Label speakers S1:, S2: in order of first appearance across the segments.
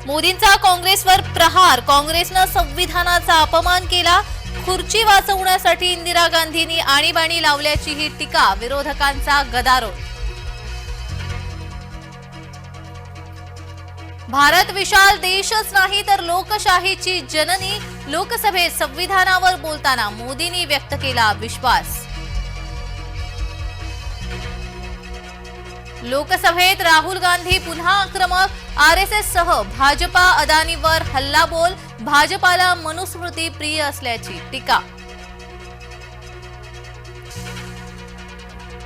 S1: मोदींचा काँग्रेसवर प्रहार, काँग्रेसनं संविधानाचा अपमान केला, खुर्ची वाचवण्यासाठी इंदिरा गांधींनी आणीबाणी लावल्याची ही टीका, विरोधकांचा गदारोळ. भारत विशाल देशच नाही तर लोकशाहीची जननी, लोकसभेत संविधानावर बोलताना मोदींनी व्यक्त केला विश्वास. लोकसभेत राहुल गांधी पुन्हा आक्रमक, आरएसएस सह भाजपा अदानीवर हल्लाबोल, भाजपाला मनुस्मृती प्रिय असल्याची टीका.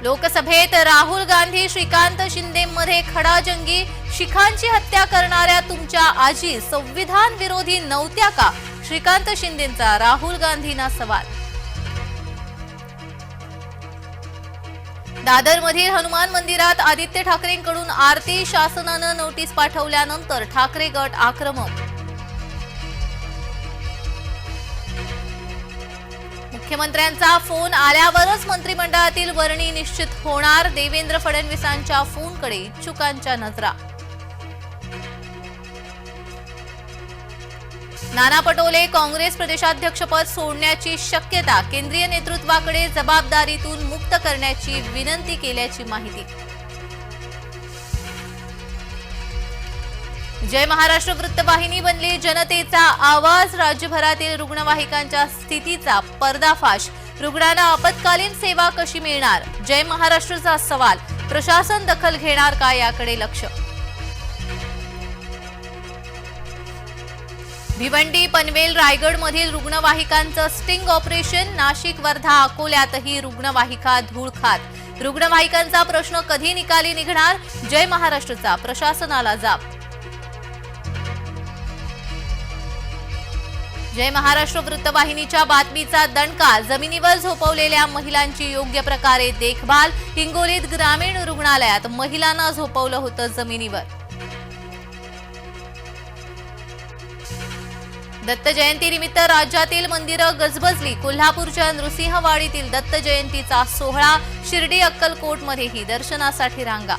S1: लोकसभेत राहुल गांधी श्रीकांत शिंदेमध्ये खडाजंगी, शिखांची हत्या करणाऱ्या तुमच्या आजी संविधान विरोधी नव्हत्या का, श्रीकांत शिंदेंचा राहुल गांधींना सवाल. दादरमधील हनुमान मंदिरात आदित्य ठाकरेंकडून आरती, शासनानं नोटीस पाठवल्यानंतर ठाकरे गट आक्रमक. मुख्यमंत्र्यांचा फोन आल्यावरच मंत्रिमंडळातील वर्णी निश्चित होणार, देवेंद्र फडणवीसांच्या फोनकडे इच्छुकांच्या नजरा. नाना पटोले काँग्रेस प्रदेशाध्यक्षपद सोडण्याची शक्यता, केंद्रीय नेतृत्वाकडे जबाबदारीतून मुक्त करण्याची विनंती केल्याची माहिती. जय महाराष्ट्र वृत्तवाहिनी बनली जनतेचा आवाज, राज्यभरातील रुग्णवाहिकांच्या स्थितीचा पर्दाफाश, रुग्णांना आपत्कालीन सेवा कशी मिळणार, जय महाराष्ट्रचा सवाल, प्रशासन दखल घेणार का याकडे लक्ष. भिवंडी, पनवेल, रायगडमधील रुग्णवाहिकांचं स्टिंग ऑपरेशन, नाशिक, वर्धा, अकोल्यातही रुग्णवाहिका धूळ खात, रुग्णवाहिकांचा प्रश्न कधी निकाली निघणार, जय महाराष्ट्रचा प्रशासनाला जाब. जय महाराष्ट्र वृत्तवाहिनीच्या बातमीचा दणका, जमिनीवर झोपवलेल्या महिलांची योग्य प्रकारे देखभाल, हिंगोलीत ग्रामीण रुग्णालयात महिलांना झोपवलं होतं जमिनीवर. दत्त जयंतीनिमित्त राज्यातील मंदिरं गजबजली, कोल्हापूरच्या नृसिंहवाडीतील दत्त जयंतीचा सोहळा, शिर्डी, अक्कलकोटमध्येही दर्शनासाठी रांगा.